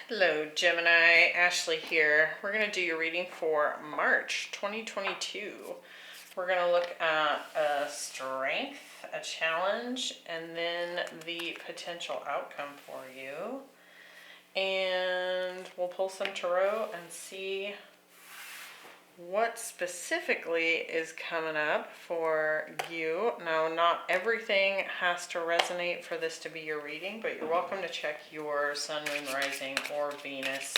Hello Gemini, Ashley here. We're going to do your reading for March 2022. We're going to look at a strength, a challenge, and then the potential outcome for you. And we'll pull some tarot and see what specifically is coming up for you. Now, not everything has to resonate for this to be your reading, but you're welcome to check your sun, moon, rising, or Venus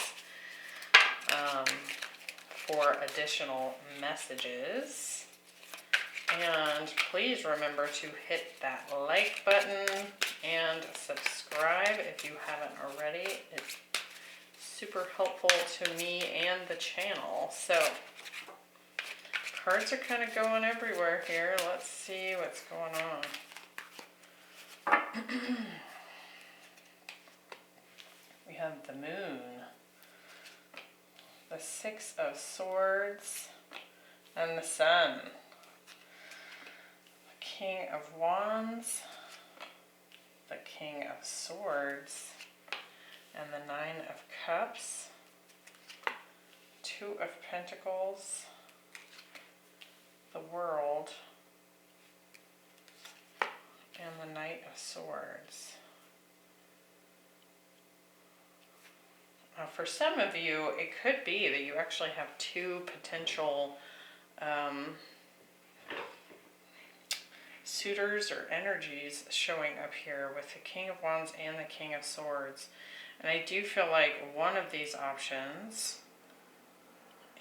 for additional messages. And please remember to hit that like button and subscribe if you haven't already. It's super helpful to me and the channel. So cards are kind of going everywhere here. Let's see what's going on. We have the Moon, the Six of Swords, and the Sun. The King of Wands, the King of Swords, and the Nine of Cups, Two of Pentacles, the World, and the Knight of Swords. Now, for some of you, it could be that you actually have two potential suitors or energies showing up here with the King of Wands and the King of Swords. And I do feel like one of these options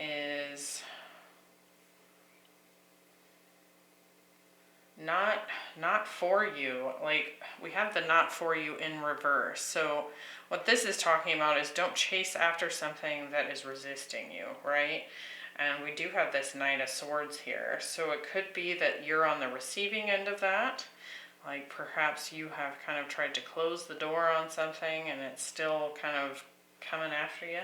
is not for you. Like, we have the not for you in reverse. So what this is talking about is don't chase after something that is resisting you, right? And we do have this Knight of Swords here. So it could be that you're on the receiving end of that. Like perhaps you have kind of tried to close the door on something and it's still kind of coming after you.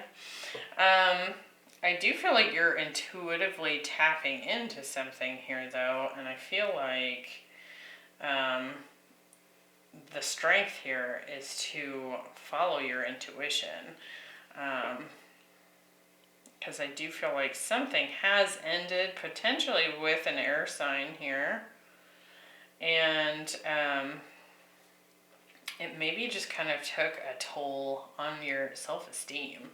I do feel like you're intuitively tapping into something here though, and I feel like the strength here is to follow your intuition, because I do feel like something has ended, potentially with an air sign here, and it maybe just kind of took a toll on your self-esteem.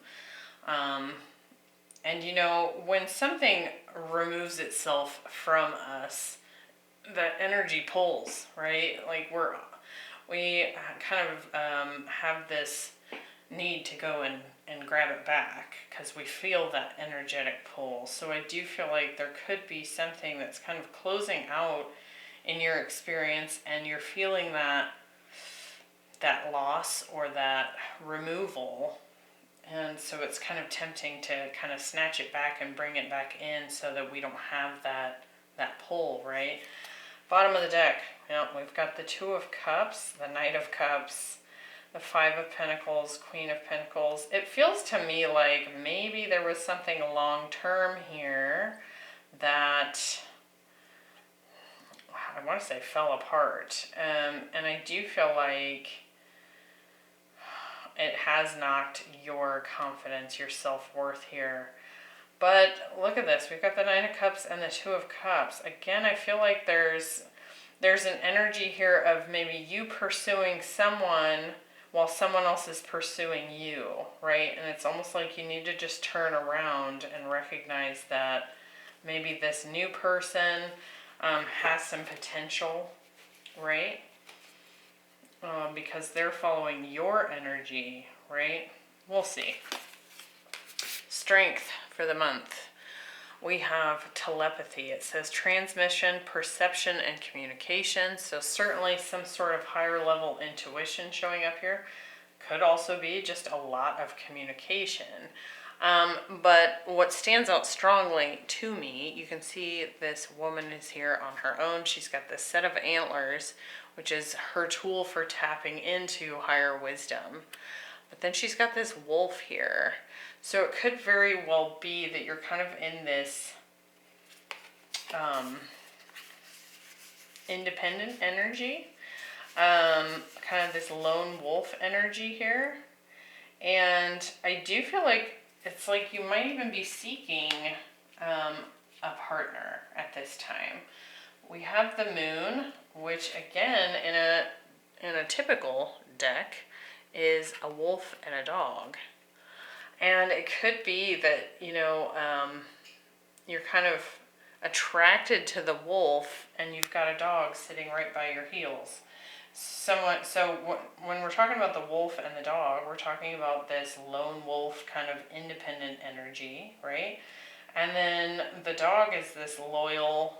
And you know, when something removes itself from us, the energy pulls, right? Like we kind of have this need to go and grab it back because we feel that energetic pull. So I do feel like there could be something that's kind of closing out in your experience and you're feeling that loss or that removal. And so it's kind of tempting to kind of snatch it back and bring it back in so that we don't have that pull, right? Bottom of the deck, we've got the Two of Cups, the Knight of Cups, the Five of Pentacles, Queen of Pentacles. It feels to me like maybe there was something long-term here that, I want to say, fell apart. And I do feel like it has knocked your confidence, your self-worth here. But look at this. We've got the Nine of Cups and the Two of Cups. Again, I feel like there's an energy here of maybe you pursuing someone while someone else is pursuing you, right? And it's almost like you need to just turn around and recognize that maybe this new person has some potential, right? Because they're following your energy, right? We'll see. Strength for the month. We have telepathy. It says transmission, perception, and communication. So certainly some sort of higher level intuition showing up here. Could also be just a lot of communication. But what stands out strongly to me, you can see this woman is here on her own. She's got this set of antlers, which is her tool for tapping into higher wisdom. But then she's got this wolf here. So it could very well be that you're kind of in this independent energy, kind of this lone wolf energy here. And I do feel like it's like you might even be seeking a partner at this time. We have the moon, which again in a typical deck is a wolf and a dog. And it could be that, you're kind of attracted to the wolf and you've got a dog sitting right by your heels. When we're talking about the wolf and the dog, we're talking about this lone wolf kind of independent energy, right? And then the dog is this loyal,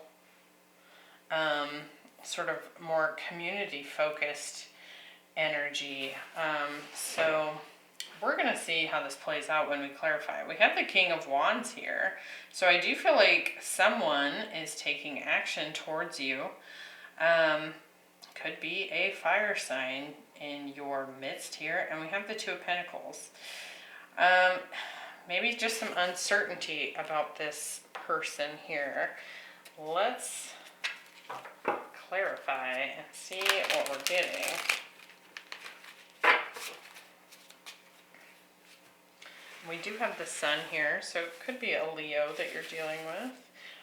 sort of more community focused energy. So we're going to see how this plays out when we clarify. We have the King of Wands here. So I do feel like someone is taking action towards you. Could be a fire sign in your midst here. And we have the Two of Pentacles. Maybe just some uncertainty about this person here. Let's clarify and see what we're getting. We do have the Sun here, so it could be a Leo that you're dealing with.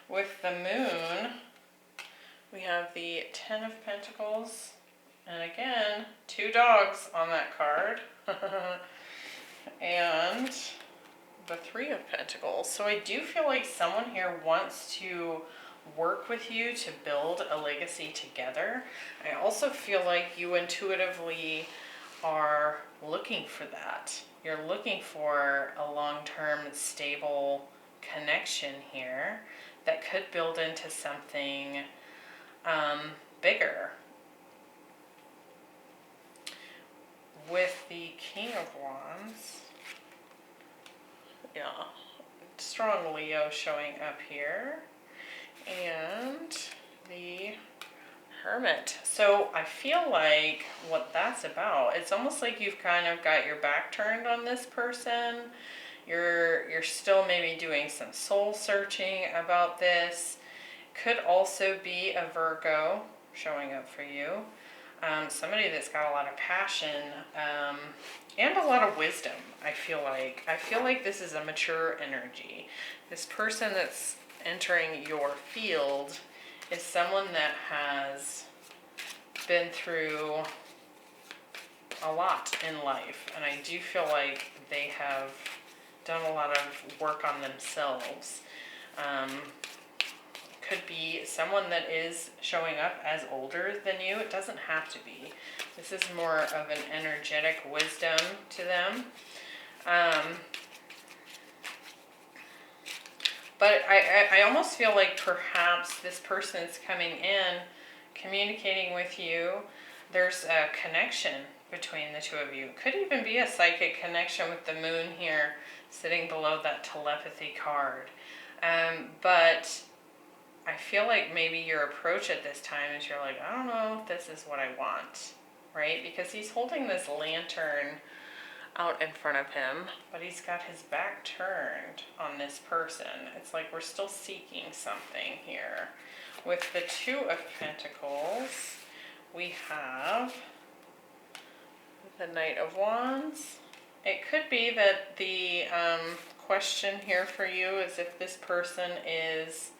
With the Moon, we have the Ten of Pentacles, and again, two dogs on that card, and the Three of Pentacles. So I do feel like someone here wants to work with you to build a legacy together. I also feel like you intuitively are looking for that. You're looking for a long-term stable connection here that could build into something bigger. With the King of Wands, yeah, strong Leo showing up here, and the Hermit. So I feel like what that's about, it's almost like you've kind of got your back turned on this person. You're still maybe doing some soul searching about this. Could also be a Virgo showing up for you. Somebody that's got a lot of passion and a lot of wisdom, I feel like. I feel like this is a mature energy. This person that's entering your field is someone that has been through a lot in life, and I do feel like they have done a lot of work on themselves. Could be someone that is showing up as older than you. It doesn't have to be. This is more of an energetic wisdom to them. But I almost feel like perhaps this person's coming in, communicating with you. There's a connection between the two of you. Could even be a psychic connection with the Moon here, sitting below that telepathy card. But I feel like maybe your approach at this time is you're like, I don't know if this is what I want, right? Because he's holding this lantern out in front of him, but he's got his back turned on this person. It's like we're still seeking something here. With the Two of Pentacles, we have the Knight of Wands. It could be that the question here for you is if this person is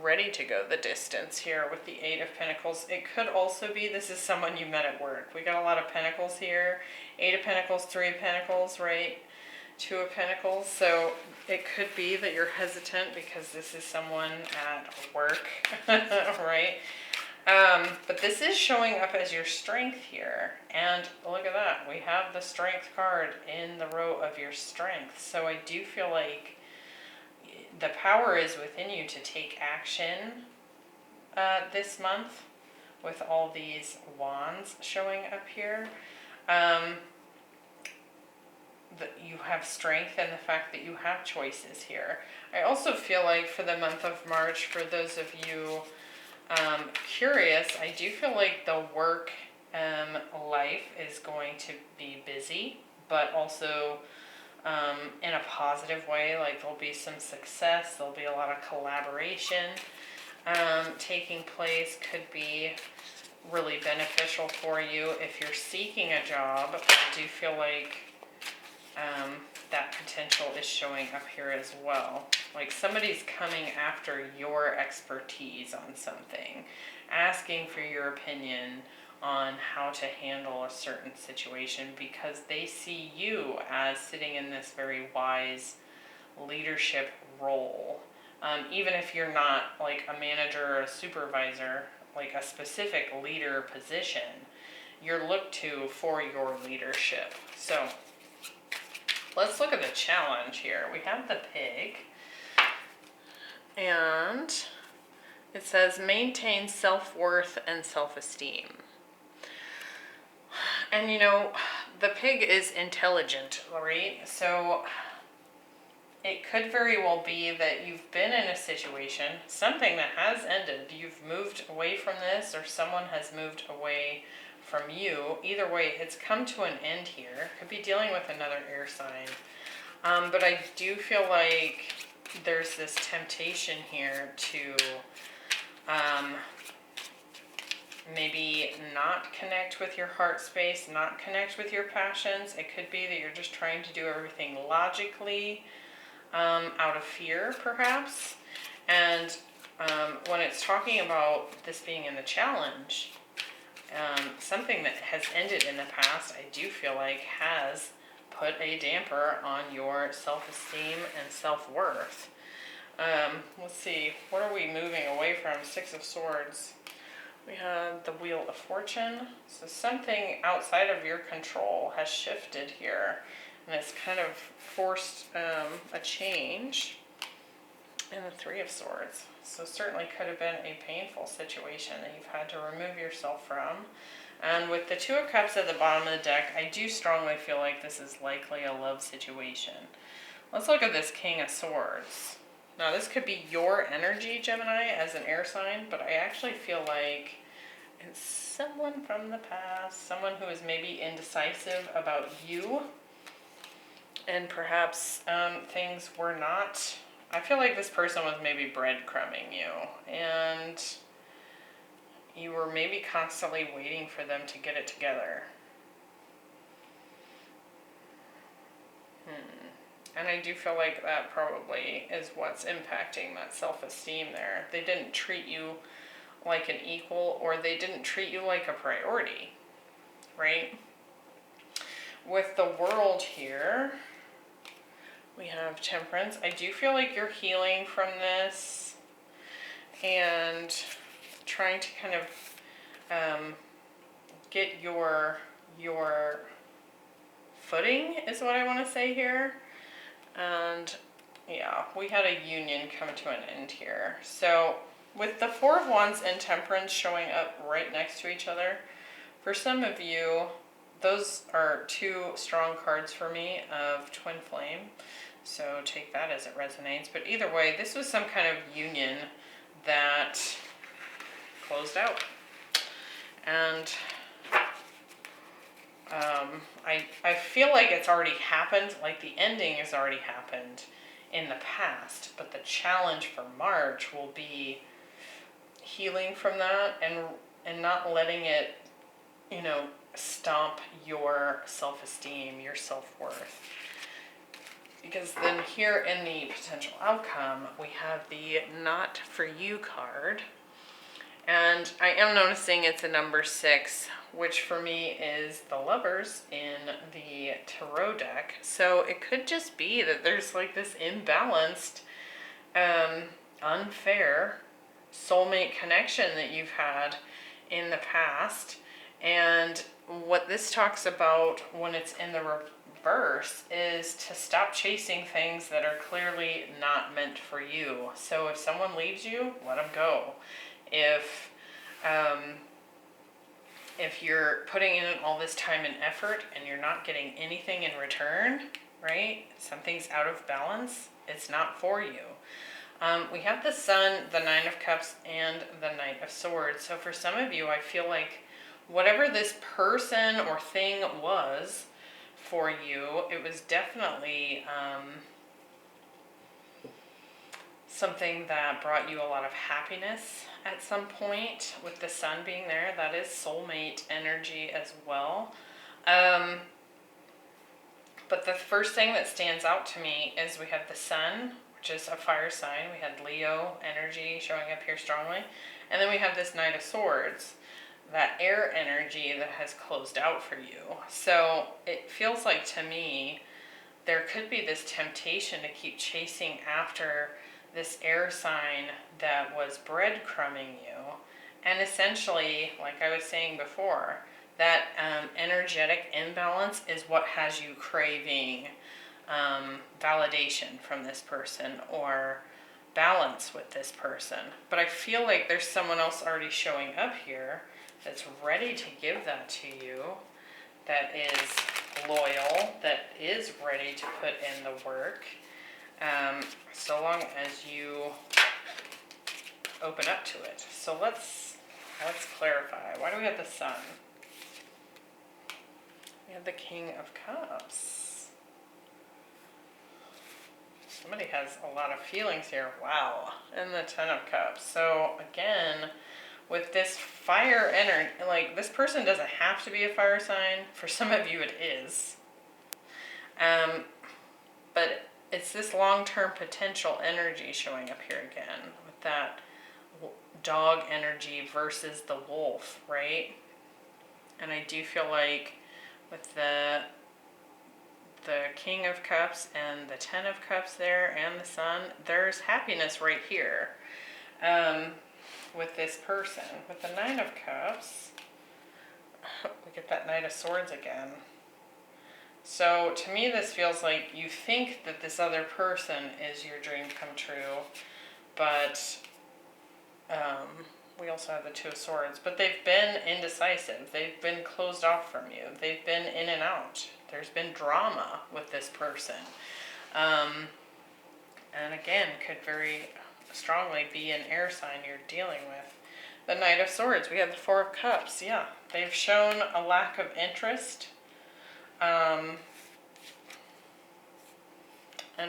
ready to go the distance here with the Eight of Pentacles. It could also be this is someone you met at work. We got a lot of Pentacles here. Eight of Pentacles, Three of Pentacles, right? Two of Pentacles. So it could be that you're hesitant because this is someone at work, right? But this is showing up as your strength here. And look at that. We have the Strength card in the row of your strength. So I do feel like the power is within you to take action this month with all these wands showing up here. You have strength and the fact that you have choices here. I also feel like for the month of March, for those of you curious, I do feel like the work life is going to be busy, but also in a positive way. Like there'll be some success, there'll be a lot of collaboration taking place. Could be really beneficial for you. If you're seeking a job, I do feel like that potential is showing up here as well. Like somebody's coming after your expertise on something, asking for your opinion on how to handle a certain situation because they see you as sitting in this very wise leadership role. Even if you're not like a manager or a supervisor, like a specific leader position, you're looked to for your leadership. So let's look at the challenge here. We have the pig, and it says maintain self-worth and self-esteem. And you know, the pig is intelligent, right? So it could very well be that you've been in a situation, something that has ended. You've moved away from this, or someone has moved away from you. Either way, it's come to an end here. Could be dealing with another air sign. But I do feel like there's this temptation here to maybe not connect with your heart space, not connect with your passions. It could be that you're just trying to do everything logically, out of fear, perhaps. And when it's talking about this being in the challenge, something that has ended in the past, I do feel like has put a damper on your self-esteem and self-worth. Let's see, what are we moving away from? Six of Swords. We have the Wheel of Fortune. So something outside of your control has shifted here, and it's kind of forced a change. And the Three of Swords. So certainly could have been a painful situation that you've had to remove yourself from. And with the Two of Cups at the bottom of the deck, I do strongly feel like this is likely a love situation. Let's look at this King of Swords. Now this could be your energy, Gemini, as an air sign, but I actually feel like it's someone from the past, someone who is maybe indecisive about you, and perhaps things were not... I feel like this person was maybe breadcrumbing you, and you were maybe constantly waiting for them to get it together. And I do feel like that probably is what's impacting that self-esteem there. They didn't treat you like an equal, or they didn't treat you like a priority, right? With the World here, we have Temperance. I do feel like you're healing from this and trying to kind of get your footing is what I want to say here. And yeah, we had a union come to an end here. So with the Four of Wands and Temperance showing up right next to each other, for some of you, those are two strong cards for me of Twin Flame. So take that as it resonates. But either way, this was some kind of union that closed out. And I feel like it's already happened, like the ending has already happened in the past, but the challenge for March will be healing from that and not letting it, you know, stomp your self-esteem, your self-worth. Because then here in the potential outcome, we have the Not For You card. And I am noticing it's a number 6, which for me is the Lovers in the Tarot deck. So it could just be that there's like this imbalanced, unfair soulmate connection that you've had in the past. And what this talks about when it's in the reverse is to stop chasing things that are clearly not meant for you. So if someone leaves you, let them go. If you're putting in all this time and effort and you're not getting anything in return, right? Something's out of balance. It's not for you. We have the Sun, the Nine of Cups, and the Knight of Swords. So for some of you, I feel like whatever this person or thing was for you, it was definitely something that brought you a lot of happiness at some point, with the sun being there. That is soulmate energy as well. But the first thing that stands out to me is we have the sun, which is a fire sign. We had Leo energy showing up here strongly. And then we have this Knight of Swords, that air energy that has closed out for you. So it feels like to me there could be this temptation to keep chasing after this air sign that was breadcrumbing you. And essentially, like I was saying before, that energetic imbalance is what has you craving validation from this person or balance with this person. But I feel like there's someone else already showing up here that's ready to give that to you, that is loyal, that is ready to put in the work, so long as you open up to it. So let's clarify. Why do we have the sun? We have the King of Cups. Somebody has a lot of feelings here. Wow. And the Ten of Cups. So again, with this fire energy, like, this person doesn't have to be a fire sign. For some of you it is. But it's this long-term potential energy showing up here again, with that dog energy versus the wolf, right? And I do feel like with the King of Cups and the Ten of Cups there and the Sun, there's happiness right here with this person. With the Nine of Cups, we get that Knight of Swords again. So to me this feels like you think that this other person is your dream come true, but we also have the Two of Swords, but they've been indecisive. They've been closed off from you. They've been in and out. There's been drama with this person. And again, could very strongly be an air sign you're dealing with. The Knight of Swords, we have the Four of Cups. Yeah, they've shown a lack of interest. And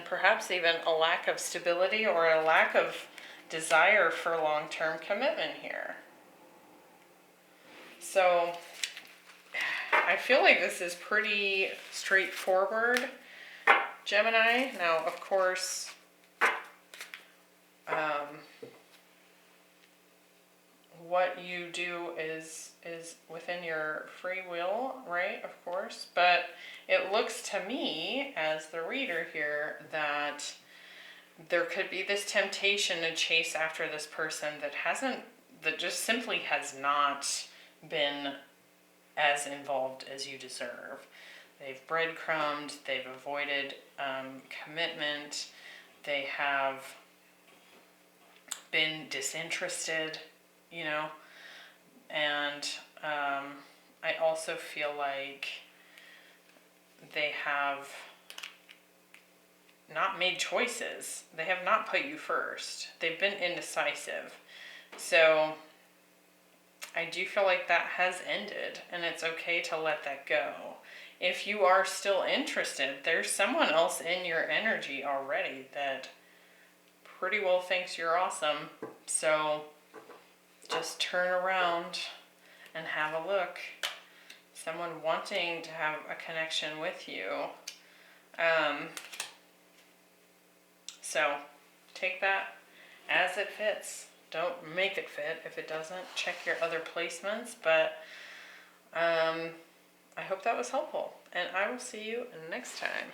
perhaps even a lack of stability or a lack of desire for long-term commitment here. So I feel like this is pretty straightforward, Gemini. Now, of course, what you do is within your free will, right? Of course, but it looks to me as the reader here that there could be this temptation to chase after this person that just simply has not been as involved as you deserve. They've breadcrumbed, they've avoided commitment, they have been disinterested, you know, and I also feel like they have not made choices. They have not put you first. They've been indecisive. So I do feel like that has ended, and it's okay to let that go. If you are still interested, there's someone else in your energy already that pretty well thinks you're awesome. So just turn around and have a look. Someone wanting to have a connection with you. So take that as it fits. Don't make it fit. If it doesn't, check your other placements. But I hope that was helpful. And I will see you next time.